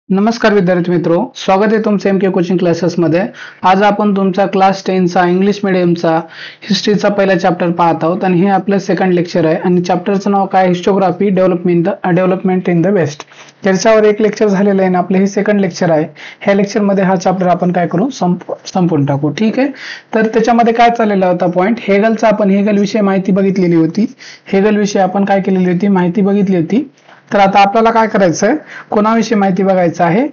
नमस्कार विद्यार्थी मित्रो, स्वागत आहे तुमचं एमके कोचिंग क्लासेसमध्ये। आज आपण तुमचा क्लास 10 चा इंग्लिश मीडियमचा हिस्ट्रीचा पहिला चॅप्टर पाहत आहोत आणि हे आपलं सेकंड लेक्चर आहे आणि चॅप्टरचं नाव काय, historiography development in the west. त्याच्यावर एक लेक्चर झालेलं आहे आणि आपलं हे सेकंड लेक्चर आहे। ह्या लेक्चरमध्ये हा चॅप्टर आपण काय करू, संपवून टाकू। ठीक आहे, तर त्याच्यामध्ये काय चाललेला होता पॉइंट, हेगलचा आपण हेगल विषयी माहिती बघितलेली होती। हेगल विषयी आपण काय केलेली होती, माहिती बघितली होती। तर आता आपल्याला काय करायचं आहे, कोणाविषयी माहिती बघायचं आहे,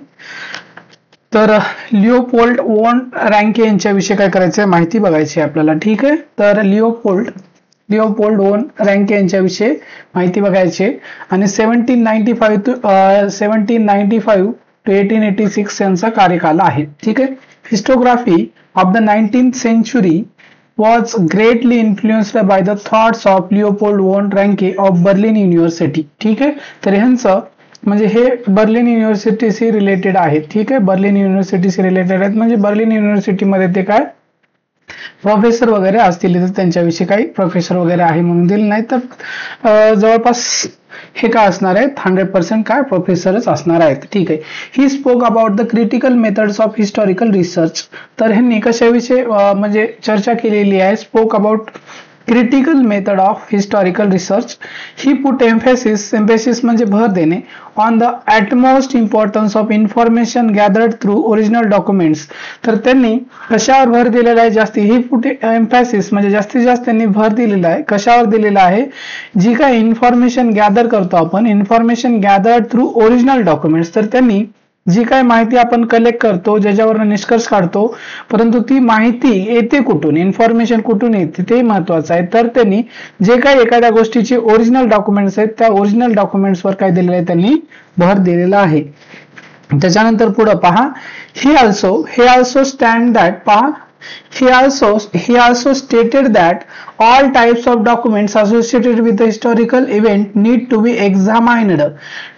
तर लिओपोल्ड वॉन रँके यांच्याविषयी काय करायचं आहे, माहिती बघायची आहे आपल्याला। ठीक आहे, तर लिओपोल्ड वॉन रँके यांच्याविषयी माहिती बघायची आणि 1795 टू 1886 यांचा कार्यकाल आहे। ठीक आहे, historiography of the 19th century was greatly influenced by the thoughts of Leopold von Ranke of Berlin University। ठीक आहे, तर ह्यांचं म्हणजे हे बर्लिन युनिव्हर्सिटीशी रिलेटेड आहे। ठीक आहे, बर्लिन युनिव्हर्सिटीशी रिलेटेड आहेत, म्हणजे बर्लिन युनिव्हर्सिटीमध्ये ते काय प्रोफेसर वगैरे असतील, तर त्यांच्याविषयी काही प्रोफेसर वगैरे आहे म्हणून दिले नाही, तर जवळपास हे काय असणार आहेत, 100% काय प्रोफेसरच असणार आहेत। ठीक आहे, he spoke about the critical methods of historical research. तर ह्यांनी कशाविषयी म्हणजे चर्चा केलेली आहे, spoke about critical method of historical research. He put emphasis म्हणजे भर देणे on the utmost importance of information gathered through original documents. तर त्यांनी कशावर भर दिलेला आहे, जास्ती ही पुट एम्फेसिस म्हणजे जास्तीत जास्त त्यांनी भर दिलेला आहे, कशावर दिलेला आहे, जी काय इन्फॉर्मेशन गॅदर करतो आपण, information gathered through original documents. तर त्यांनी जी काय माहिती आपण कलेक्ट करतो, ज्याच्यावर निष्कर्ष काढतो, परंतु ती माहिती येते कुठून, इन्फॉर्मेशन कुठून येते ते महत्वाचं आहे। तर त्यांनी जे काही एखाद्या गोष्टीचे ओरिजिनल डॉक्युमेंट्स आहेत, त्या ओरिजिनल डॉक्युमेंट्सवर काय दिलेलं आहे, त्यांनी भर दिलेला आहे। त्याच्यानंतर पुढे पहा, he also stand that पहा, he also stated that all types of documents associated with the historical event need to be examined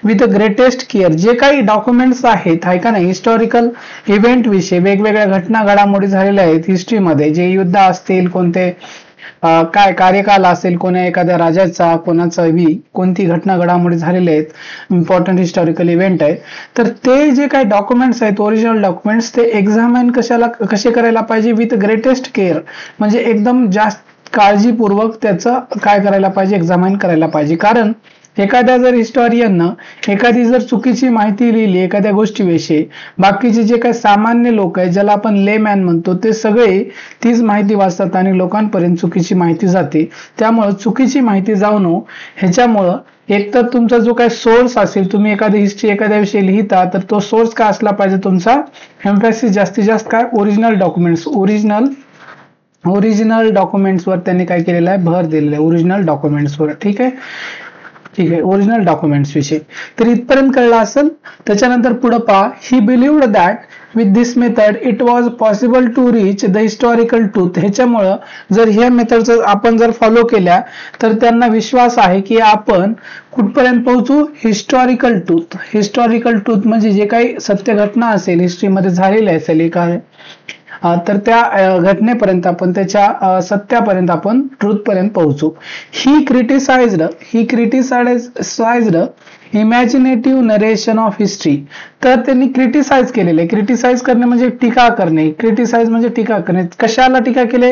with the greatest care। जे काही डॉक्युमेंट्स आहेत आहे का नाही, हिस्टॉरिकल इव्हेंट विषयी वेगवेगळ्या घटना घडामोडी झालेल्या आहेत हिस्ट्रीमध्ये, जे युद्ध असतील, कोणते काय कार्यकाल असेल, कोणा एखाद्या राजाचा, कोणाचा कोणती घटना घडामोडी झालेल्या आहेत, इम्पॉर्टंट हिस्टॉरिकल इव्हेंट आहे, तर ते जे काही डॉक्युमेंट्स आहेत, ओरिजिनल डॉक्युमेंट्स, ते एक्झामिन कसे करायला पाहिजे, विथ ग्रेटेस्ट केअर, म्हणजे एकदम जास्त काळजीपूर्वक त्याचं काय करायला पाहिजे, एक्झामिन करायला पाहिजे। कारण एखाद्या जर हिस्टॉरियननं एखादी जर चुकीची माहिती लिहिली एखाद्या गोष्टीविषयी, बाकीचे जे काही सामान्य लोक आहेत, ज्याला आपण लेमॅन म्हणतो, ते सगळे तीच माहिती वाचतात आणि लोकांपर्यंत चुकीची माहिती जाते। त्यामुळे चुकीची माहिती जाऊ नये ह्याच्यामुळं एक तर तुमचा जो काही सोर्स असेल, तुम्ही एखादी हिस्ट्री एखाद्याविषयी लिहिता, तर तो सोर्स काय असला पाहिजे तुमचा, एम्फॅसिस जास्तीत जास्त काय, ओरिजिनल डॉक्युमेंट्सवर त्यांनी काय केलेलं आहे, भर दिलेला आहे, ओरिजिनल डॉक्युमेंट्सवर। ठीक आहे, ओरिजिनल डॉक्युमेंट्स विषयी तर इथपर्यंत कळलं असेल। त्याच्यानंतर पुढे पहा, he believed that with this method it was possible to reach the historical truth. ह्याच्यामुळं जर ह्या मेथडचं आपण जर फॉलो केल्या, तर त्यांना विश्वास आहे की आपण कुठपर्यंत पोहोचू, हिस्टॉरिकल ट्रूथ म्हणजे जे काही सत्य घटना असेल, हिस्ट्रीमध्ये झालेली असेल एका, तर त्या घटनेपर्यंत आपण, त्याच्या सत्यापर्यंत आपण, ट्रूथ पर्यंत पोहोचू। He criticised imaginative narration of history. तर त्यांनी क्रिटिसाइज केलेले, क्रिटिसाइज करणे म्हणजे टीका करणे, क्रिटिसाइज म्हणजे टीका करणे, कशाला टीका केले,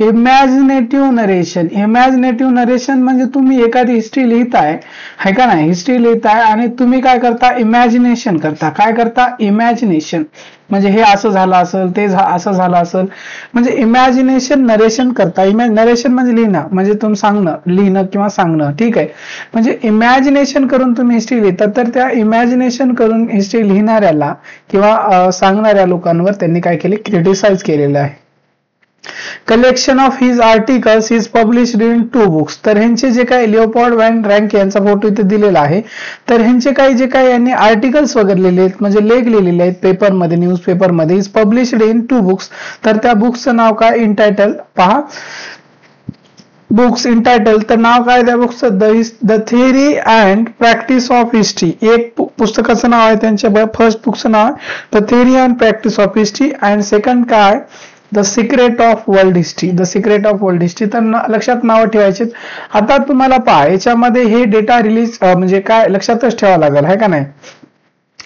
इमॅजिनेटिव्ह नरेशन म्हणजे तुम्ही एखादी हिस्ट्री लिहिताय है का नाही, हिस्ट्री लिहिताय आणि तुम्ही काय करता, इमॅजिनेशन करता, काय करता, इमॅजिनेशन म्हणजे हे असं झालं असेल, ते असं झालं असेल, म्हणजे इमॅजिनेशन नरेशन करता, नरेशन म्हणजे लिहिणं, म्हणजे तुम्ही लिहिणं किंवा सांगणं। ठीक आहे, म्हणजे इमॅजिनेशन करून तुम्ही हिस्ट्री लिहिता, तर त्या इमॅजिनेशन करून हिस्ट्री लिहिणाऱ्याला किंवा सांगणाऱ्या लोकांवर त्यांनी काय केले, क्रिटिसाइज केलेलं आहे। Collection of his articles is published in 2 books. तर ह्यांचे जे काही लिओपोल्ड वॉन रँके यांचा फोटो इथे दिलेला आहे, तर ह्यांचे काही जे काही यांनी आर्टिकल्स वगैरे लिहिले आहेत, म्हणजे लेख लिहिलेले आहेत पेपरमध्ये, न्यूज पेपरमध्ये, इज पब्लिश्ड इन 2 बुक्स। तर त्या बुक्सचं नाव काय, इंटायटल पहा, बुक्स इंटायटल, तर नाव काय त्या बुक्सचं, the theory and practice of history. एक पुस्तकाचं नाव आहे त्यांच्या, फर्स्ट बुकचं नाव the theory and practice of history, and second काय, the secret of world history. तर लक्षात नाव ठेवायचे। आता तुम्हाला पहा, याच्यामध्ये हे डेटा रिलीज म्हणजे काय लक्षातच ठेवावं लागेल, है का नाही,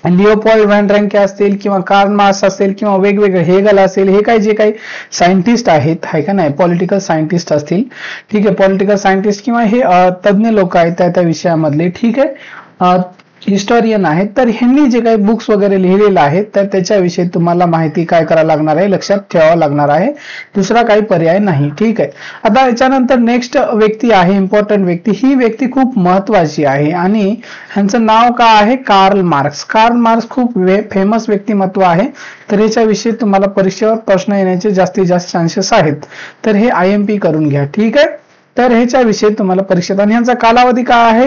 लिओपोल्ड व्हॅन रँके असतील किंवा कार्ल मार्क्स असेल किंवा वेगवेगळे हेगल असेल, हे काही जे काही सायंटिस्ट आहेत आहे का नाही, पॉलिटिकल सायंटिस्ट असतील, ठीक आहे, पॉलिटिकल सायंटिस्ट किंवा हे तज्ञ लोक आहेत त्या विषयामधले, ठीक आहे, हिस्टोरियन आहेत, तर ह्यांनी जे काही बुक्स वगैरे लिहिलेले आहेत तर त्याच्याविषयी तुम्हाला माहिती काय करावं लागणार आहे, लक्षात ठेवावं लागणार आहे, दुसरा काही पर्याय नाही, ठीक आहे. आता याच्यानंतर नेक्स्ट व्यक्ती आहे, इम्पॉर्टंट व्यक्ती, ही व्यक्ती खूप महत्वाची आहे आणि ह्यांचं नाव काय आहे, कार्ल मार्क्स. कार्ल मार्क्स खूप फेमस व्यक्तिमत्व आहे, तर याच्याविषयी तुम्हाला परीक्षेवर प्रश्न येण्याचे जास्तीत जास्त चान्सेस आहेत, तर हे IMP करून घ्या, ठीक आहे. तर ह्याच्याविषयी तुम्हाला परीक्षेत, आणि ह्यांचा कालावधी काय आहे,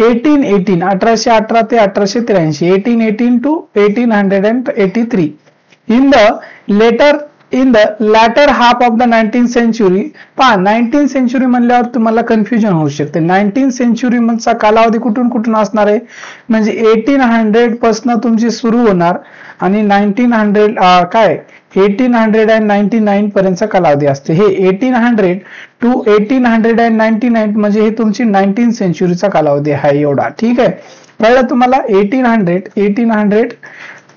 1818 ते 1883, 1818 to 1883. In the latter half of the 19th century. पहा 19th सेंचुरी म्हणल्यावर तुम्हाला कन्फ्युजन होऊ शकते. 19th सेंचुरी चा कालावधी कुठून कुठून असणार आहे, म्हणजे 1800 पासून तुमची सुरू होणार आणि 1900 काय 1899 पर्यंतचा कालावधी असते. हे 1800 to 1899 म्हणजे हे तुमची 19th सेंचुरीचा कालावधी आहे एवढा, ठीक आहे. कळलं तुम्हाला. 1800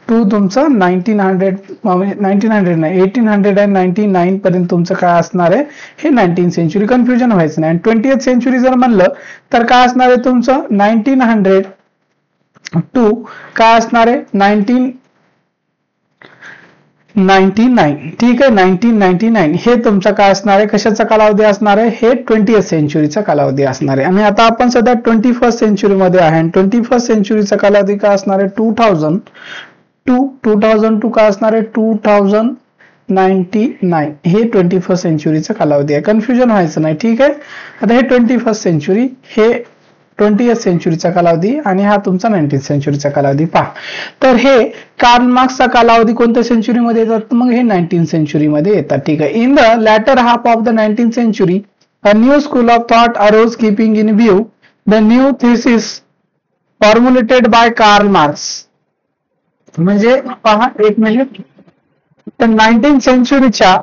टू तुमचं 1899 पर्यंत तुमचं काय असणार आहे, हे 19th सेंचुरी. कन्फ्युजन व्हायचं नाही. 20th सेंचुरी जर म्हणलं तर काय असणार आहे तुमचं 1900 टू काय असणार आहे 1999, ठीक आहे. 1999 हे तुमचा काय असणार आहे, कशाचा कालावधी असणार आहे, हे 20th सेंचुरीचा कालावधी असणार आहे. आणि आता आपण सध्या 21st सेंचुरी मध्ये आहे आणि 21st सेंचुरीचा कालावधी काय असणार आहे 2000 टू काय असणार आहे 2099, हे 21st सेंचुरीचा कालावधी आहे. कन्फ्युजन व्हायचं नाही, ठीक आहे. आता हे 21st सेंचुरी, हे 20th सेंचुरीचा कालावधी आणि हा तुमचा 19th सेंचुरीचा कालावधी. पहा तर हे कार्ल मार्क्सचा कालावधी कोणत्या सेंचुरीमध्ये येतात, मग हे 19th सेंचुरीमध्ये येतात, ठीक आहे. In the latter half of the 19th century a new school of thought arose keeping in view the new thesis formulated by Karl Marx. म्हणजे पहा एक मिनिट, तर 19th सेंचुरीच्या,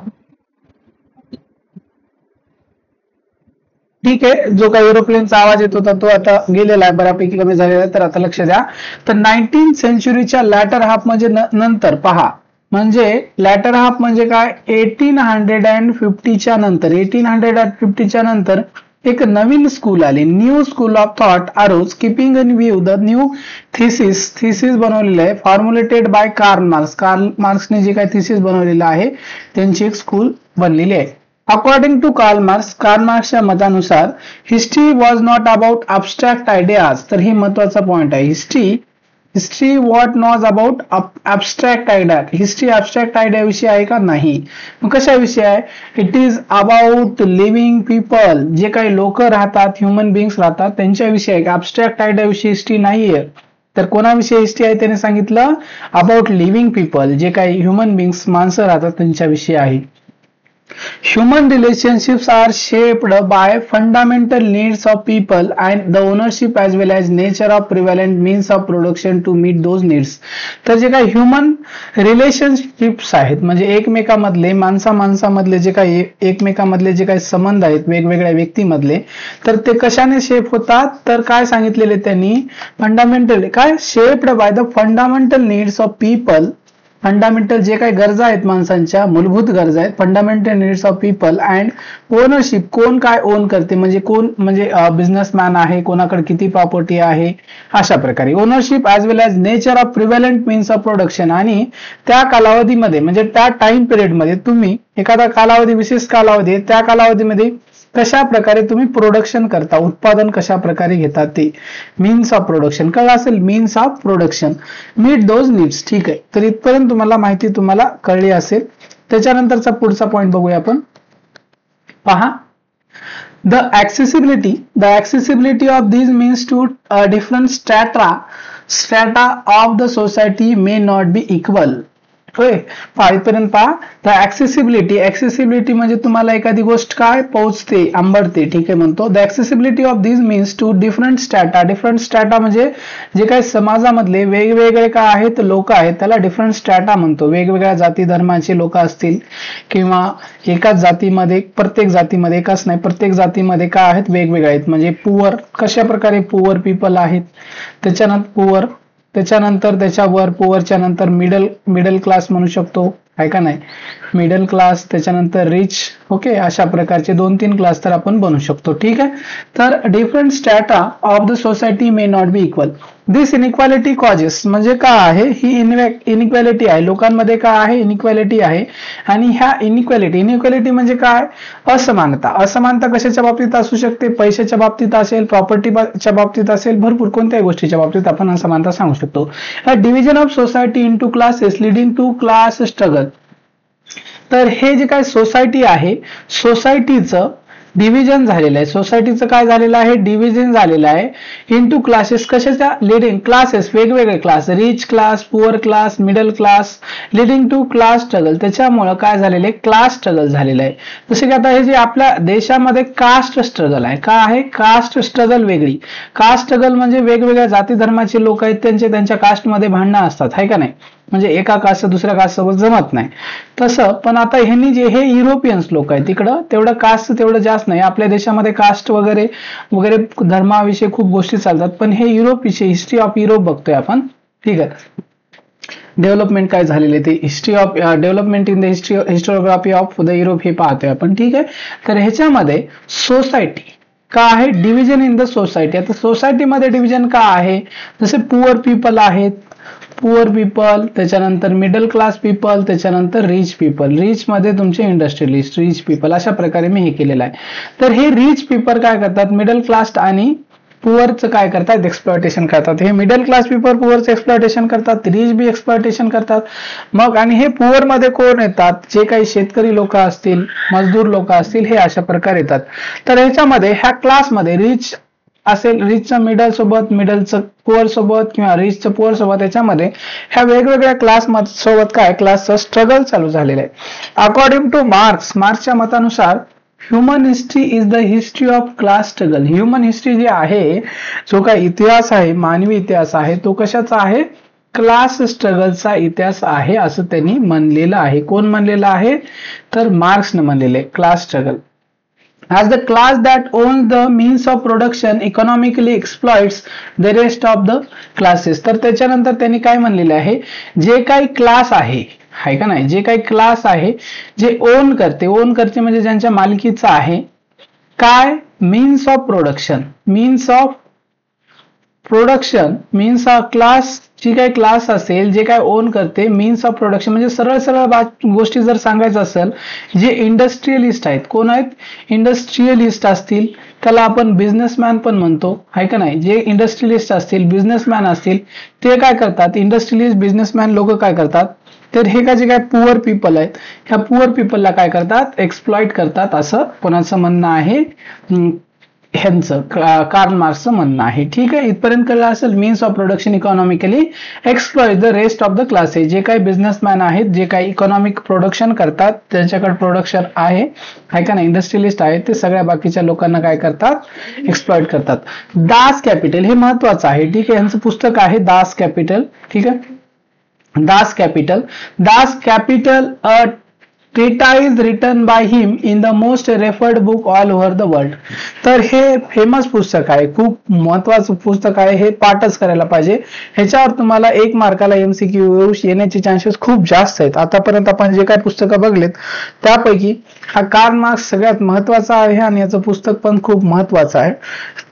ठीक आहे, जो काही एरोप्लेनचा आवाज येत होता तो आता गेलेला आहे, बऱ्यापैकी कमी झालेला आहे, तर आता लक्ष द्या. तर 19th सेंचुरीच्या लॅटर हाफ म्हणजे नंतर पहा, म्हणजे लॅटर हाफ म्हणजे काय 1850च्या नंतर, 1850च्या नंतर एक नवीन स्कूल आली, new school of thought arose keeping in view the new thesis बनवलेलं आहे formulated by Karl Marx. Karl मार्क्सने जे काही थिसिस बनवलेलं आहे त्यांची एक स्कूल बनलेली आहे. अकॉर्डिंग टू कार्ल मार्क्सच्या मतानुसार history was not about abstract ideas. तर ही महत्वाचा पॉइंट आहे. History what not about abstract idea. History abstract idea विषयी आहे का, नाही. मग कशाविषयी आहे, it is about living people, जे काही लोक राहतात, ह्युमन बिंग्स राहतात त्यांच्याविषयी आहे. अबस्ट्रॅक्ट आयडिया विषयी हिस्ट्री नाहीये. तर कोणाविषयी हिस्ट्री आहे त्याने सांगितलं, अबाउट लिव्हिंग पीपल, जे काही ह्युमन बिंग्स माणसं राहतात त्यांच्याविषयी आहे. Human relationships are shaped by fundamental needs of people and the ownership as well as nature of prevalent means of production to meet those needs. तर जे काही ह्युमन रिलेशनशिप्स आहेत म्हणजे एकमेकांमधले माणसामधले जे काही एकमेकांमधले जे काही संबंध आहेत वेगवेगळ्या व्यक्तीमधले, तर ते कशाने शेप होतात, तर काय सांगितलेले त्यांनी, फंडामेंटल काय shaped by the fundamental needs of people. Fundamental जे काही गरजा आहेत माणसांच्या, मूलभूत गरजा आहेत, fundamental needs of people and ownership, कोण काय ओन करते, म्हणजे कोण म्हणजे बिझनेसमॅन आहे, कोणाकडे किती प्रॉपर्टी आहे, अशा प्रकारे ownership as well as nature of prevalent means of production. आणि त्या कालावधीमध्ये म्हणजे त्या टाइम पिरियडमध्ये तुम्ही एखादा कालावधी, विशेष कालावधी, त्या कालावधीमध्ये कशा प्रकारे तुम्ही प्रोडक्शन करता, उत्पादन कशा प्रकारे घेतात, ते मीन्स ऑफ प्रोडक्शन. कळलं असेल, means of production, meet those needs. ठीक आहे, तर इथपर्यंत तुम्हाला माहिती तुम्हाला कळली असेल. त्याच्यानंतरचा पुढचा पॉइंट बघूया आपण. पहा, the accessibility of these means to different strata of the society may not be equal. होय, इथपर्यंत पहा. द ऍक्सेसिबिलिटी म्हणजे तुम्हाला एखादी गोष्ट काय पोहोचते, आंबडते, ठीक आहे म्हणतो. The accessibility of this means to different strata म्हणजे जे काही समाजामधले वेगवेगळे काय आहेत लोक आहेत त्याला डिफरंट स्ट्रॅटा म्हणतो. वेगवेगळ्या जाती धर्माचे लोक असतील किंवा एकाच जातीमध्ये, प्रत्येक जातीमध्ये एकाच नाही, प्रत्येक जातीमध्ये काय आहेत वेगवेगळे आहेत. म्हणजे पुअर, कशा प्रकारे पुअर पीपल आहेत, त्याच्यानंतर पुअर त्याच्यानंतर त्याच्यावर पुअरच्या नंतर मिडल क्लास म्हणू शकतो, आहे का नाही, मिडल क्लास, त्याच्यानंतर रिच. ओके, अशा प्रकारचे 2-3 क्लास तर आपण बनवू शकतो. ठीक आहे. तर different strata of the society may not be equal. This inequality causes म्हणजे काय आहे, ही इनइक्वालिटी आहे लोकांमध्ये, काय आहे, इनइक्वालिटी आहे. आणि ह्या इनइक्वालिटी म्हणजे काय, असमानता कशाच्या बाबतीत असू शकते, पैशाच्या बाबतीत असेल, प्रॉपर्टीच्या बाबतीत असेल, भरपूर कोणत्याही गोष्टीच्या बाबतीत आपण असमानता सांगू शकतो. Division of society into classes leading to class struggle. तर हे जे काय सोसायटी आहे, सोसायटीचं डिव्हिजन झालेलं आहे, सोसायटीचं काय झालेलं आहे, डिव्हिजन झालेलं आहे इंटू क्लासेस. कशाच्या, लिडिंग क्लासेस, वेगवेगळे class, rich class, poor class, middle class, leading to class struggle. त्याच्यामुळे काय झालेलं आहे, क्लास स्ट्रगल झालेलं आहे. जसे की आता हे जे आपल्या देशामध्ये कास्ट स्ट्रगल आहे, काय आहे, कास्ट स्ट्रगल वेगळी. कास्ट स्ट्रगल म्हणजे वेगवेगळ्या जाती धर्माचे लोक आहेत, त्यांच्या कास्टमध्ये भांडणं असतात, आहे का नाही, म्हणजे एका कास्ट दुसऱ्या कास्ट सोबत जमत नाही तसं. पण आता ह्यांनी जे हे युरोपियन्स लोक आहेत, तिकडं तेवढं कास्ट तेवढं जास्त नाही. आपल्या देशामध्ये कास्ट वगैरे वगैरे धर्माविषयी खूप गोष्टी चालतात, पण हे युरोपविषयी, हिस्ट्री ऑफ युरोप बघतोय आपण. ठीक आहे. डेव्हलपमेंट काय झालेले ते history of development in the historiography of the Europe हे पाहतोय आपण. ठीक आहे. तर ह्याच्यामध्ये सोसायटी का आहे, डिव्हिजन इन द सोसायटी. आता सोसायटीमध्ये डिव्हिजन का आहे, जसे पुअर पीपल आहेत, पुअर पीपल, त्याच्यानंतर मिडल क्लास पीपल, त्याच्यानंतर रिच पीपल. रिच मध्ये तुमचे इंडस्ट्रियलिस्ट, रिच पीपल, अशा प्रकारे मी हे केलेलं आहे. तर हे रिच पीपल काय करतात, मिडल क्लास आणि पुअरचं काय करतात, एक्सप्लॉयटेशन करतात. हे मिडल क्लास पीपल पुअरचं एक्सप्लॉयटेशन करतात, रिच बी एक्सप्लॉयटेशन करतात. मग आणि हे पुअर मध्ये कोण येतात, जे काही शेतकरी लोक असतील, मजदूर लोक असतील, हे अशा प्रकारे येतात. तर ह्याच्यामध्ये ह्या क्लासमध्ये रिच असेल, रिचचं मिडल सोबत, मिडलचं पुअर सोबत किंवा रिचचं पुअर सोबत, याच्यामध्ये ह्या वेगवेगळ्या क्लास सोबत काय क्लासचं स्ट्रगल चालू झालेलं आहे. अकॉर्डिंग टू मार्क्सच्या मतानुसार human history is the history of class struggle. Human history जी आहे, जो काही इतिहास आहे, मानवी इतिहास आहे, तो कशाचा आहे, क्लास स्ट्रगलचा इतिहास आहे, असं त्यांनी म्हणलेलं आहे. कोण म्हणलेलं आहे, तर मार्क्सने म्हणलेलं आहे, class struggle. As the class that owns the means of production economically exploits the rest of the classes. तर त्याच्यानंतर त्यांनी काय म्हणलेलं आहे, जे काही क्लास आहे का नाही, जे काही क्लास आहे, जे ओन करते म्हणजे ज्यांच्या मालकीचा आहे, काय, means of production, means of class, जी काही क्लास असेल, जे काय ओन करते, मीन्स ऑफ प्रोडक्शन म्हणजे सरळ गोष्टी जर सांगायचं असेल, जे इंडस्ट्रियलिस्ट आहेत, कोण आहेत, इंडस्ट्रियलिस्ट असतील, त्याला आपण बिझनेसमॅन पण म्हणतो, आहे का नाही. जे इंडस्ट्रियलिस्ट असतील, बिझनेसमॅन असतील, ते काय करतात, इंडस्ट्रियलिस्ट बिझनेसमॅन लोक काय करतात, तर हे का जे काय पुअर पीपल आहेत, ह्या पुअर पीपलला काय करतात, एक्सप्लॉइट करतात, असं कोणाचं म्हणणं आहे, ह्यांचं कार्ल मार्क्सचं म्हणणं आहे. ठीक आहे. इथपर्यंत कळलं असेल. Means of production economically exploit the rest of the classes. जे काही बिझनेसमॅन आहेत, जे काही इकॉनॉमिक प्रोडक्शन करतात, त्यांच्याकडे प्रोडक्शन आहे का नाही, इंडस्ट्रियलिस्ट आहेत, ते सगळ्या बाकीच्या लोकांना काय करतात, एक्सप्लॉइट करतात. दास कॅपिटल हे महत्वाचं आहे. ठीक आहे. यांचं पुस्तक आहे दास कॅपिटल. ठीक आहे. Das capital treatise written by him in the most referred book all over the world. तर हे फेमस पुस्तक आहे, खूप महत्वाचं पुस्तक आहे, हे पाठच करायला पाहिजे. ह्याच्यावर तुम्हाला 1 मार्काला MCQ येण्याचे चान्सेस खूप जास्त आहेत. आतापर्यंत आपण जे काही पुस्तकं बघलेत त्यापैकी हा कार्ल मार्क्स सगळ्यात महत्वाचा आहे आणि याचं पुस्तक पण खूप महत्वाचं आहे.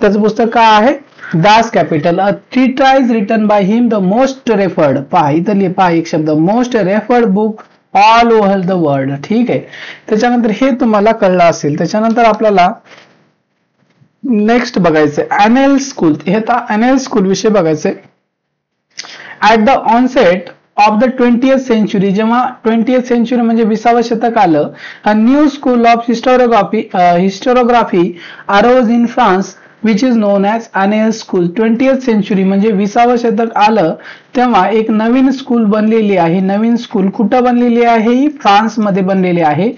त्याचं पुस्तक काय आहे, Das capital, a treatise written by him, the most referred. पहा इथं पहा एक शब्द, most referred book all over the world. ठीक आहे. त्याच्यानंतर हे तुम्हाला कळलं असेल. त्याच्यानंतर आपल्याला नेक्स्ट बघायचंय अनेल स्कूल. हे आता अनेल स्कूल विषयी बघायचंय. At the onset of the 20th century, जेव्हा 20th सेंचुरी म्हणजे 20वे शतक आलं, a new school of historiography arose in France which is known as Annales school. 20th century म्हणजे 20वे शतक आलं तेव्हा एक नवीन स्कूल बनलेली आहे. नवीन स्कूल कुठं बनलेली आहे, फ्रान्समध्ये बनलेली आहे,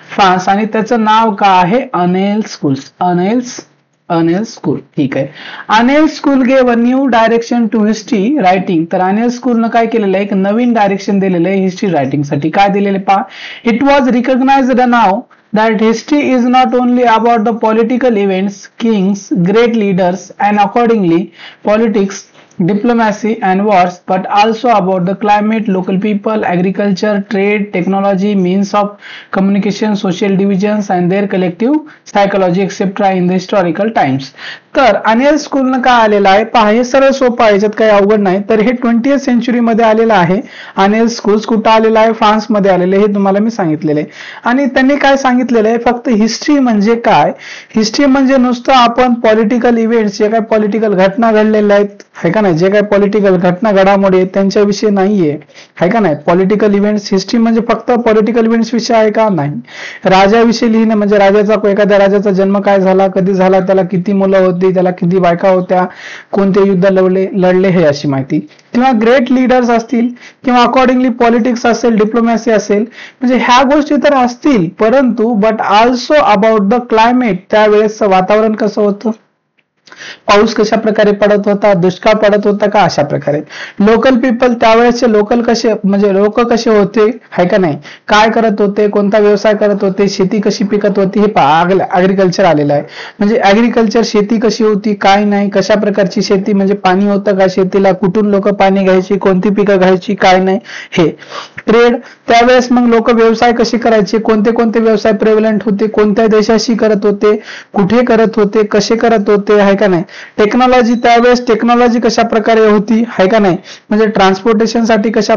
फ्रान्स. आणि त्याचं नाव काय आहे, अनेल स्कूल. अनेल स्कूल. ठीक आहे. Annales school gave a new direction to history writing. तर अनेल स्कूलनं काय केलेलं आहे, एक नवीन डायरेक्शन दिलेलं आहे हिस्ट्री रायटिंग साठी. काय दिलेले पहा, it was recognized now that history is not only about the political events, kings, great leaders, and accordingly politics diplomacy and wars, but also about the climate, local people, agriculture, trade, technology, means of communication, social divisions and their collective psychology etc. in the historical times. तर अनिल स्कूलनं काय आलेलं आहे पहा, हे सरळ सोपं आहे, याच्यात काही अवघड नाही. तर हे 20th सेंचुरी मध्ये आलेलं आहे. अनिल स्कूल्स कुठं आलेलं आहे? फ्रान्स मध्ये आलेलं आहे, हे तुम्हाला मी सांगितलेलं आहे. आणि त्यांनी काय सांगितलेलं आहे, फक्त हिस्ट्री म्हणजे काय, हिस्ट्री म्हणजे नुसतं आपण पॉलिटिकल इव्हेंट्स, जे काही पॉलिटिकल घटना घडलेल्या आहेत आहे का नाही, जे काही पॉलिटिकल घटना घडामोडी आहेत त्यांच्याविषयी नाहीये आहे का नाही. पॉलिटिकल इव्हेंट्स, हिस्ट्री म्हणजे फक्त पॉलिटिकल इव्हेंट्स विषय आहे का? नाही. राजाविषयी लिहिणं म्हणजे राजाचा, एखाद्या राजाचा जन्म काय झाला, कधी झाला, त्याला किती मुलं होती, त्याला किती बायका होत्या, कोणते युद्ध लढले हे अशी माहिती. किंवा ग्रेट लीडर्स असतील किंवा अकॉर्डिंगली पॉलिटिक्स असेल, डिप्लोमॅसी असेल, म्हणजे ह्या गोष्टी तर असतील, परंतु but also about the climate, त्यावेळेसचं वातावरण कसं होतं, पाऊस कशा प्रकारे पडत होता, दुष्काळ पडत होता का, अशा प्रकारे. लोकल पीपल, त्यावेळेसचे लोकल कसे, म्हणजे लोक कसे होते आहे का नाही, काय करत होते, कोणता व्यवसाय करत होते, शेती कशी पिकत होती, हे ऍग्रिकल्चर आलेलं आहे. म्हणजे ऍग्रिकल्चर, शेती कशी होती, काय नाही, कशा प्रकारची शेती, म्हणजे पाणी होतं का शेतीला, कुठून लोक पाणी घ्यायची, कोणती पिकं घ्यायची, काय नाही हे. ट्रेड, त्यावेळेस मग लोक व्यवसाय कसे करायचे, कोणते कोणते व्यवसाय प्रेव्हलंट होते, कोणत्या देशाशी करत होते, कुठे करत होते, कसे करत होते आहे का नाही. टेक्नॉलॉजी, त्यावेळेस टेक्नॉलॉजी कशा प्रकारे होती आहे का नाही, म्हणजे ट्रान्सपोर्टेशन साठी कशा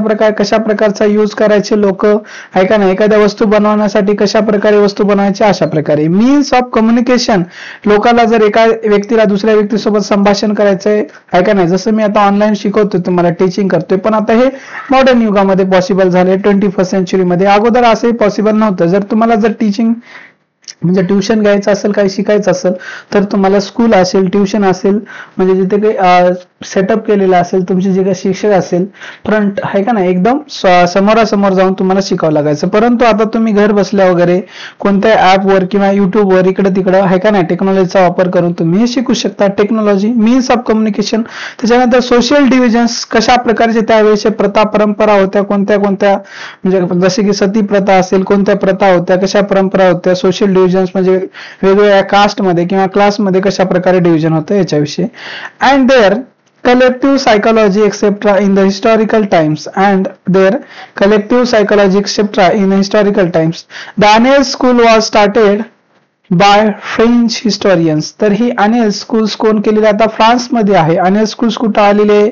प्रकारचा यूज करायचे लोक आहे का नाही, एखाद्या वस्तू बनवण्यासाठी कशा प्रकारे वस्तू बनवायच्या, अशा प्रकारे. मीन्स ऑफ कम्युनिकेशन, लोकांना जर एका व्यक्तीला दुसऱ्या व्यक्तीसोबत संभाषण करायचंय आहे का नाही, जसं मी आता ऑनलाईन शिकवतोय, तुम्हाला टीचिंग करतोय, पण आता हे मॉडर्न युगामध्ये पॉसिबल झाले, 21st सेंचुरी मध्ये. अगोदर असंही पॉसिबल नव्हतं. जर तुम्हाला जर टीचिंग म्हणजे ट्युशन घ्यायचं असेल, काही शिकायचं असेल, तर तुम्हाला स्कूल असेल, ट्युशन असेल, म्हणजे जिथे काही सेटअप केलेलं असेल, तुमचे जे काही शिक्षक असेल, फ्रंट आहे का नाही, एकदम समोरासमोर जाऊन तुम्हाला शिकावं लागायचं. परंतु आता तुम्ही घर बसल्या वगैरे कोणत्या ऍपवर किंवा युट्यूबवर इकडे तिकडं आहे का नाही, टेक्नॉलॉजीचा वापर करून तुम्ही हे शिकू शकता. Technology, means of communication. त्याच्यानंतर सोशल डिव्हिजन्स, कशा प्रकारचे त्यावेळेचे प्रथा परंपरा होत्या, कोणत्या कोणत्या, म्हणजे जसे की सती प्रथा असेल, कोणत्या प्रथा होत्या, कशा परंपरा होत्या. सोशल डिव्हिजन्स म्हणजे वेगवेगळ्या कास्टमध्ये किंवा क्लासमध्ये कशा प्रकारे डिव्हिजन होतं याच्याविषयी. And their collective psychology etc. in the historical times and their collective psychology etc. in the historical times. The Annales school was started by French historians. तर ही Annales schools कोण केलेली, आता फ्रान्स मध्ये आहे. Annales schools कुठं आलेले,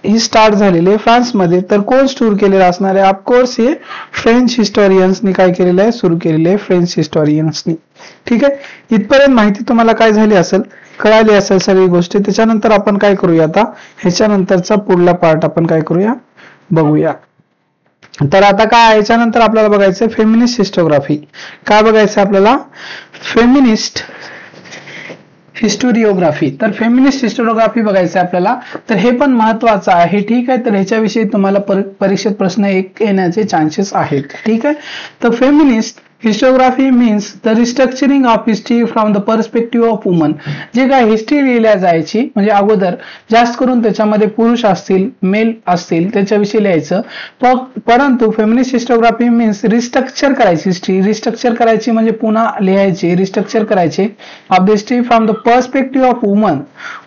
ही start झालेले फ्रान्समध्ये. तर कोण सुरू केलेलं असणार आहे, ऑफकोर्स हे फ्रेंच हिस्टोरियन्सनी काय केलेलं आहे, सुरू केलेलं आहे, फ्रेंच हिस्टोरियन्सनी. ठीक आहे, इथपर्यंत माहिती तुम्हाला काय झाली असेल, कळाली असेल सगळी गोष्टी. त्याच्यानंतर आपण काय करूया, आता ह्याच्यानंतरचा पुढला पार्ट आपण काय करूया, बघूया. तर आता काय, याच्यानंतर आपल्याला बघायचं फेमिनिस्ट हिस्टोग्राफी. काय बघायचं आपल्याला, फेमिनिस्ट हिस्टोरिओग्राफी. तर फेमिनिस्ट हिस्टोरिओग्राफी बघायचं आहे आपल्याला. तर हे पण महत्वाचं आहे. ठीक आहे, तर ह्याच्याविषयी तुम्हाला परीक्षेत प्रश्न येण्याचे चान्सेस आहेत. ठीक आहे, तर feminist historiography means the restructuring of history from the perspective of woman. जे काय हिस्ट्री लिहिल्या जायची, म्हणजे अगोदर जास्त करून त्याच्यामध्ये पुरुष असतील, मेल असतील, त्याच्याविषयी लिहायचं. परंतु फेमिनिस्ट हिस्टोग्राफी मीन्स रिस्ट्रक्चर करायची हिस्ट्री. रिस्ट्रक्चर करायची म्हणजे पुन्हा लिहायची, रिस्ट्रक्चर करायचे of the history from the perspective of woman.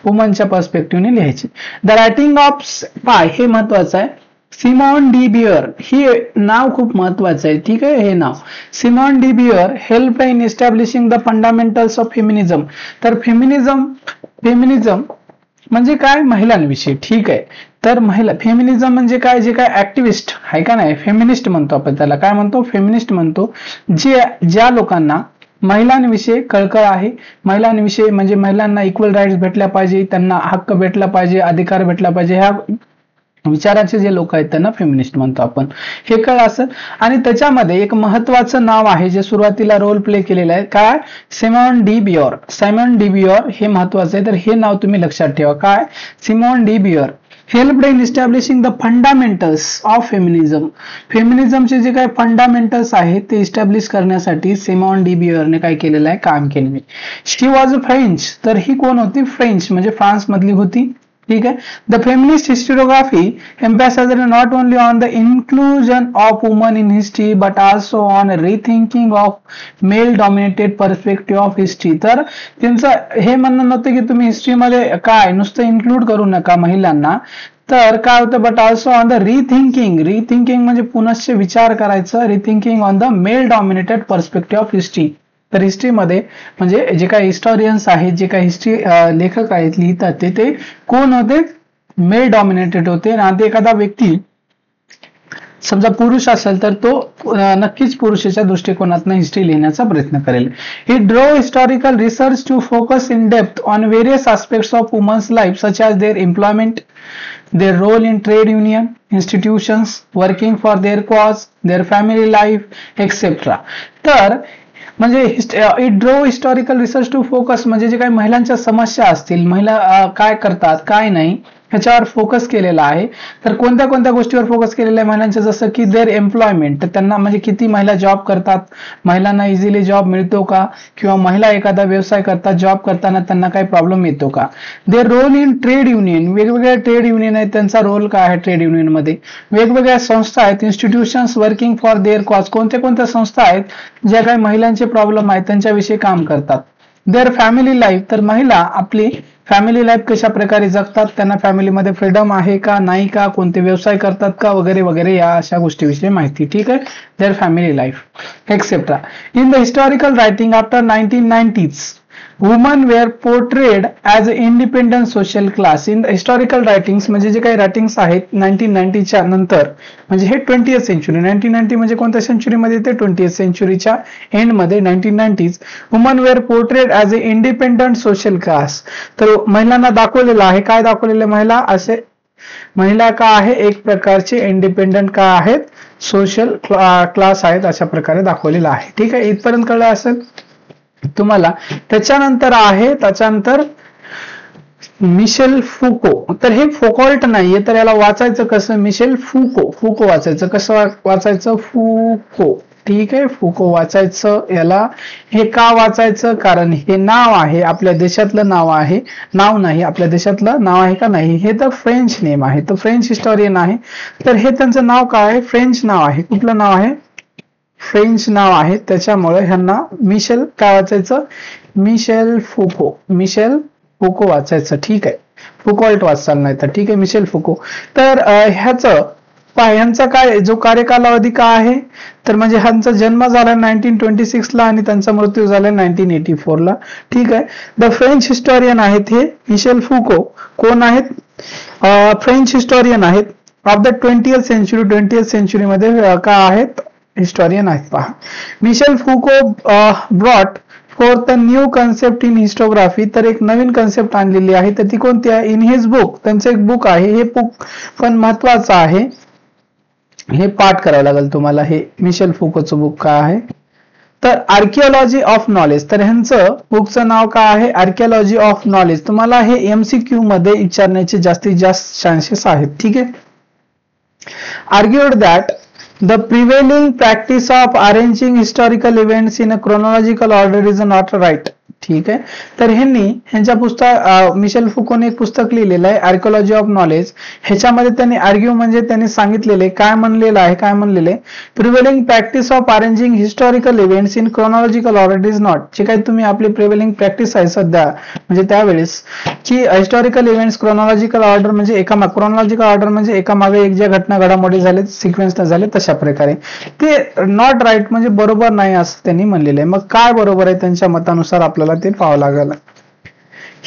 वुमनच्या पर्स्पेक्टिव्हने लिहायची. द रायटिंग ऑफ पाय, हे महत्वाचं आहे. सिमॉन डी बियर, ही नाव खूप महत्वाचं आहे. ठीक आहे, हे नाव Simone de Beauvoir help in establishing the fundamentals of feminism. तर फेमिनिझम म्हणजे काय, महिलांविषयी. ठीक आहे, तर फेमिनिझम म्हणजे काय, जे काय ऍक्टिव्हिस्ट आहे का नाही, फेमिनिस्ट म्हणतो आपण त्याला. काय म्हणतो, फेमिनिस्ट म्हणतो. ज्या लोकांना महिलांविषयी कळकळ आहे, महिलांविषयी म्हणजे महिलांना इक्वल राईट्स भेटल्या पाहिजे, त्यांना हक्क भेटला पाहिजे, अधिकार भेटला पाहिजे, ह्या विचाराचे जे लोक आहेत त्यांना फेमिनिस्ट म्हणतो आपण. हे कळ असं. आणि त्याच्यामध्ये एक महत्वाचं नाव आहे जे सुरुवातीला रोल प्ले केलेलं आहे. काय, Simone de Beauvoir. Simone de Beauvoir हे महत्वाचं आहे, तर हे नाव तुम्ही लक्षात ठेवा. काय, Simone de Beauvoir help in establishing the fundamentals of feminism. फेमिनिझमचे जे काही फंडामेंटल्स आहेत ते इस्टॅब्लिश करण्यासाठी सिमॉन डी बियरने काय केलेलं आहे, काम केलेलं. शी वॉज फ्रेंच. तर ही कोण होती, फ्रेंच म्हणजे फ्रान्स मधली होती. ठीक है. The feminist historiography emphasizes not only on the inclusion of women in history but also on rethinking of male dominated perspective of history. तर त्यांचं हे म्हणणं नव्हतं की तुम्ही हिस्ट्रीमध्ये काय नुसतं इन्क्लूड करू नका महिलांना, तर काय होतं but also on the rethinking म्हणजे पुनश्च विचार करायचं, rethinking on the male dominated perspective of history. तर हिस्ट्रीमध्ये म्हणजे जे काही हिस्टोरियन्स आहेत, जे काही हिस्ट्री लेखक आहेत लिहितात ते कोण होते, मेल डॉमिनेटेड होते. आणि एखादा व्यक्ती समजा पुरुष असेल तर तो नक्कीच पुरुषाच्या दृष्टिकोनातून हिस्ट्री लिहिण्याचा प्रयत्न करेल. He drew historical research to focus in depth on various aspects of women's life such as their employment, their role in trade union institutions, working for their cause, their family life, etc. तर म्हणजे it ड्रो historical research to focus म्हणजे जे काही महिलांच्या समस्या असतील, महिला काय करतात काय नाही ह्याच्यावर फोकस केलेला आहे. तर कोणत्या कोणत्या गोष्टीवर फोकस केलेला आहे महिलांच्या, जसं की देअर एम्प्लॉयमेंट, तर त्यांना म्हणजे किती महिला जॉब करतात, महिलांना इझिली जॉब मिळतो का, किंवा महिला एखादा व्यवसाय करतात, जॉब करताना त्यांना काही प्रॉब्लेम येतो का. Their role in trade union, वेगवेगळ्या ट्रेड युनियन आहेत त्यांचा रोल काय आहे ट्रेड युनियन मध्ये. वेगवेगळ्या संस्था आहेत, institutions working for their cause, कोणत्या कोणत्या संस्था आहेत ज्या काही महिलांचे प्रॉब्लेम आहेत त्यांच्याविषयी काम करतात. देअर फॅमिली लाईफ, तर महिला आपली फॅमिली लाईफ कशा प्रकारे जगतात, त्यांना फॅमिलीमध्ये फ्रीडम आहे का नाही का, कोणते व्यवसाय करतात का वगैरे वगैरे या अशा गोष्टीविषयी माहिती. ठीक आहे. Their family life etcetera. In the historical writing after 1990s woman were portrayed as a independent social class. In the historical writings म्हणजे जे काही रायटिंग्स आहेत 1990च्या नंतर, म्हणजे हे 20th सेंचुरी, 1990 म्हणजे कोणत्या सेंचुरीमध्ये ते 20th सेंचुरीच्या एंडमध्ये 1990s woman were portrayed as a independent social class. तर महिलांना दाखवलेलं आहे, काय दाखवलेलं महिला असे, महिला का आहे एक प्रकारचे इंडिपेंडंट का आहेत, सोशल क्लास आहेत अशा प्रकारे दाखवलेलं आहे. ठीक आहे, इथपर्यंत कळलं असेल तुम्हाला. त्याच्यानंतर मिशेल फुको. तर हे फोकॉल्ट नाहीये, तर याला वाचायचं कसं, मिशेल फुको वाचायचं, कसं वाचायचं, फुको. ठीक आहे, फुको वाचायचं. याला हे का वाचायचं, कारण हे नाव आहे, आपल्या देशातलं नाव आहे, नाव नाही आपल्या देशातलं नाव आहे का नाही, हे तर फ्रेंच नेम आहे, तर फ्रेंच हिस्टोरियन आहे. तर हे त्यांचं नाव काय आहे, फ्रेंच नाव आहे. कुठलं नाव आहे, फ्रेंच नाव आहे, त्याच्यामुळे ह्यांना मिशेल काय वाचायचं, मिशेल फुको वाचायचं. ठीक आहे, फुकॉल्ट वाचाल नाही तर. ठीक आहे, मिशेल फुको. तर ह्यांचा काय जो कार्यकालावधी काय आहे, तर म्हणजे ह्यांचा जन्म झाला 1926 ला आणि त्यांचा मृत्यू झाला 1984 ला. ठीक आहे. द फ्रेंच हिस्टोरियन आहेत हे मिशेल फुको. कोण आहेत, फ्रेंच हिस्टोरियन आहेत ऑफ द 20th सेंचुरीमध्ये काय आहेत, हिस्टोरियन आहेत. पहा, Michel Foucault brought forth the new concept in historiography. तर एक नवीन कन्सेप्ट आणलेली आहे, तर ती कोणती आहे, इन हिज बुक. त्यांचं एक बुक आहे, हे बुक पण महत्वाचं आहे, हे पाठ करावं लागेल तुम्हाला. हे मिशेल फुकोचं बुक काय आहे, तर आर्किओलॉजी ऑफ नॉलेज. तर ह्यांचं बुकचं नाव काय आहे, आर्किओलॉजी ऑफ नॉलेज. तुम्हाला हे MCQ मध्ये विचारण्याचे जास्तीत जास्त चान्सेस आहेत. ठीक आहे. Argued that the prevailing practice of arranging historical events in a chronological order is not right. ठीक आहे. तर ह्यांच्या पुस्तक मिशेल फुकोने एक पुस्तक लिहिलेलं आहे आर्किओलॉजी ऑफ नॉलेज. ह्याच्यामध्ये त्यांनी आर्ग्यू म्हणजे त्यांनी सांगितलेले काय म्हणलेले prevailing practice of arranging historical events in chronological order is not. जे काही तुम्ही आपली प्रिव्हेलिंग प्रॅक्टिस आहे सध्या म्हणजे त्यावेळेस की हिस्टॉरिकल इव्हेंट्स क्रोनॉलॉजिकल ऑर्डर म्हणजे क्रोनॉलॉजिकल ऑर्डर म्हणजे एका मागे एक ज्या घटना घडामोडी झाले सिक्वेन्स झाले तशा प्रकारे ते नॉट राईट म्हणजे बरोबर नाही असं त्यांनी म्हणलेलं आहे. मग काय बरोबर आहे त्यांच्या मतानुसार आपल्याला ते पाहावं लागेल.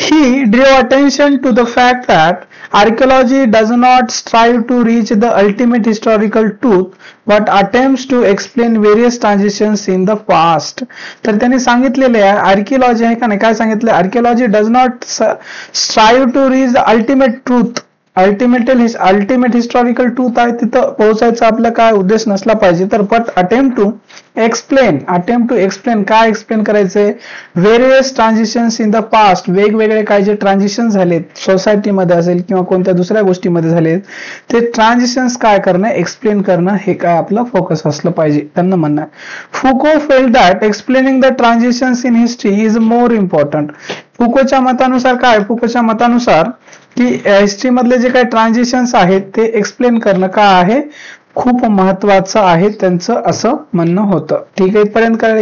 He drew attention to the fact that archaeology does not strive to reach the ultimate historical truth but attempts to explain various transitions in the past. तर त्यांनी सांगितलेले आहे आर्किओलॉजी आहे का नाही, काय सांगितलं, archaeology does not strive to reach the ultimate truth. Ultimate historical truth आहे तिथं पोहोचायचा आपला काय उद्देश नसला पाहिजे, तर बट अटेम्प्ट टू एक्सप्लेन काय एक्सप्लेन करायचंय, various transitions in the past, वेगवेगळे काय जे ट्रान्झिशन झालेत सोसायटीमध्ये असेल किंवा कोणत्या दुसऱ्या गोष्टीमध्ये झालेत ते ट्रान्झिशन्स काय करणं एक्सप्लेन करणं हे काय आपलं फोकस असलं पाहिजे त्यांना म्हणणं. Foucault felt that explaining the transitions in history is more important. फुकोच्या मतानुसार काय, फुकोच्या मतानुसार की हिस्ट्री मधले जे काही ट्रान्झिशन्स आहेत ते एक्सप्लेन करणं काय आहे, खूप महत्वाचं आहे त्यांचं असं म्हणणं होतं. ठीक आहे, इथपर्यंत कळले.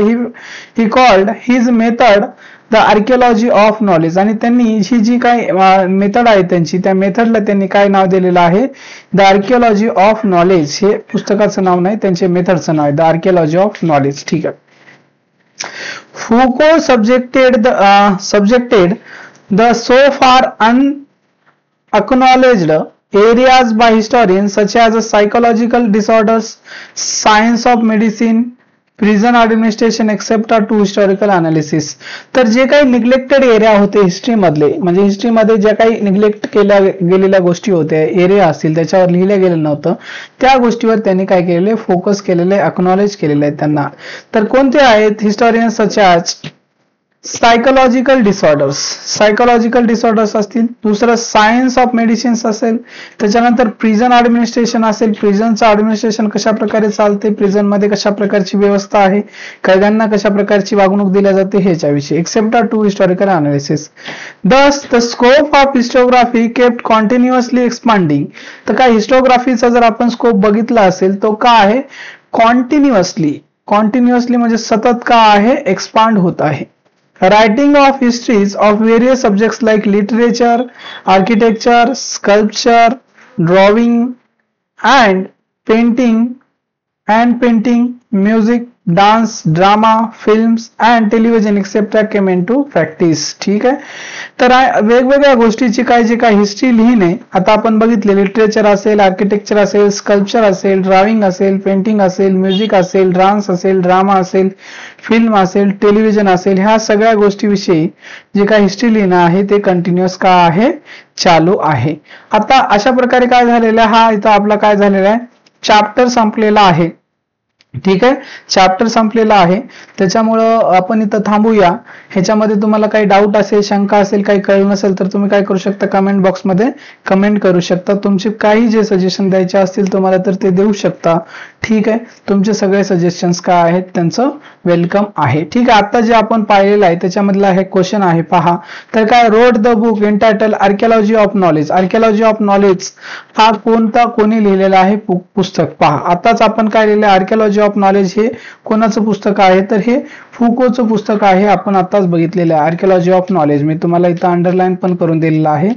He called his method the archaeology of knowledge, आणि त्यांनी ही जी काही मेथड आहे त्यांची, त्या मेथडला त्यांनी काय नाव दिलेलं आहे, द आर्किओलॉजी ऑफ नॉलेज. हे पुस्तकाचं नाव नाही, त्यांचे मेथडचं नाव आहे द आर्किओलॉजी ऑफ नॉलेज. ठीक आहे. Foucault subjected the so far unacknowledged areas by historians such as psychological disorders, science of medicine, prison administration except to historical analysis. तर जे काही निग्लेक्टेड एरिया होते हिस्ट्री मधले, म्हणजे हिस्ट्रीमध्ये ज्या काही निग्लेक्ट केल्या गेलेल्या गोष्टी होत्या, एरिया असतील त्याच्यावर लिहिलं गेलं नव्हतं, त्या गोष्टीवर त्यांनी काय केलेले, फोकस केलेले, अक्नॉलेज केलेले आहे त्यांना. तर कोणते आहेत हिस्टॉरियन सच ॲज सायकोलॉजिकल डिसऑर्डर्स असतील, दुसरं सायन्स ऑफ मेडिसिन्स असेल, त्याच्यानंतर प्रिझन ऍडमिनिस्ट्रेशन असेल, प्रिझनचं ऍडमिनिस्ट्रेशन कशा प्रकारे चालते, प्रिझन मध्ये कशा प्रकारची व्यवस्था आहे, कैद्यांना कशा प्रकारची वागणूक दिल्या जाते, ह्याच्याविषयी. Except to historical analysis. Thus the scope of historiography kept continuously expanding. तर काय हिस्टोग्राफीचा जर आपण स्कोप बघितला असेल तो काय आहे, कॉन्टिन्युअसली म्हणजे सतत का आहे, एक्सपांड होत आहे. Writing of histories of various subjects like literature, architecture, sculpture, drawing and painting, music, dance, drama, films and television etc. came into practice. ठीक आहे. तर वेगवेगळ्या गोष्टीची जे काय हिस्ट्री लिहिणे, आता आपण बघितले लिटरेचर असेल, आर्किटेक्चर असेल, स्कल्पचर असेल, ड्रॉइंग असेल, पेंटिंग असेल, म्युझिक असेल, डान्स असेल, ड्रामा असेल, फिल्म असेल, टेलिव्हिजन असेल, ह्या सगळ्या गोष्टीविषयी जे काय हिस्ट्री लिहिणं आहे ते कंटिन्युअस का आहे, चालू आहे. आता अशा प्रकारे काय झालेलं आहे, हा इथं आपला काय झालेला आहे, चॅप्टर संपलेला आहे. ठीक आहे, चॅप्टर संपलेला आहे, त्याच्यामुळं आपण इथं थांबूया. ह्याच्यामध्ये तुम्हाला काही डाऊट असेल, शंका असेल, काही कळलं नसेल तर तुम्ही काय करू शकता, कमेंट बॉक्समध्ये कमेंट करू शकता. तुमचे काही जे सजेशन द्यायचे असतील तुम्हाला तर ते देऊ शकता. ठीक आहे, तुमचे सगळे सजेशन्स काय आहेत त्यांचं वेलकम आहे. ठीक आहे, आता जे आपण पाहिलेलं आहे त्याच्यामधला हे क्वेश्चन आहे पहा. तर काय, road the book entitle archaeology of knowledge. Archaeology of knowledge हा कोणी लिहिलेला आहे पुस्तक पहा. आताच आपण काय लिहिलं, आर्किओलॉजी ऑफ नॉलेज हे कोणाचं पुस्तक आहे, तर हे फुकोचं पुस्तक आहे. आपण आताच बघितलेलं आहे आर्किओलॉजी ऑफ नॉलेज. मी तुम्हाला इथं अंडरलाईन पण करून दिलेलं आहे.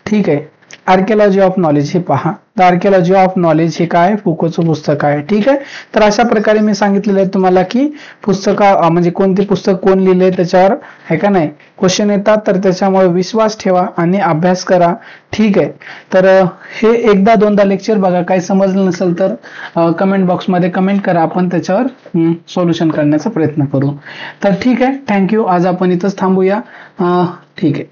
ठीक आहे, आर्किओलॉजी ऑफ नॉलेज हे पहा. द आर्किओलॉजी ऑफ नॉलेज हे काय, फुकोचं पुस्तक आहे. ठीक आहे, तर अशा प्रकारे मी सांगितलेलं आहे तुम्हाला की म्हणजे कोणते पुस्तक कोण लिहिले त्याच्यावर आहे का नाही क्वेश्चन येतात, तर त्याच्यामुळे विश्वास ठेवा आणि अभ्यास करा. ठीक आहे, तर हे एकदा दोनदा लेक्चर बघा. काही समजलं नसेल तर कमेंट बॉक्समध्ये कमेंट करा, आपण त्याच्यावर सोल्युशन करण्याचा प्रयत्न करू. तर ठीक आहे, थँक्यू. आज आपण इथंच थांबूया. ठीक आहे.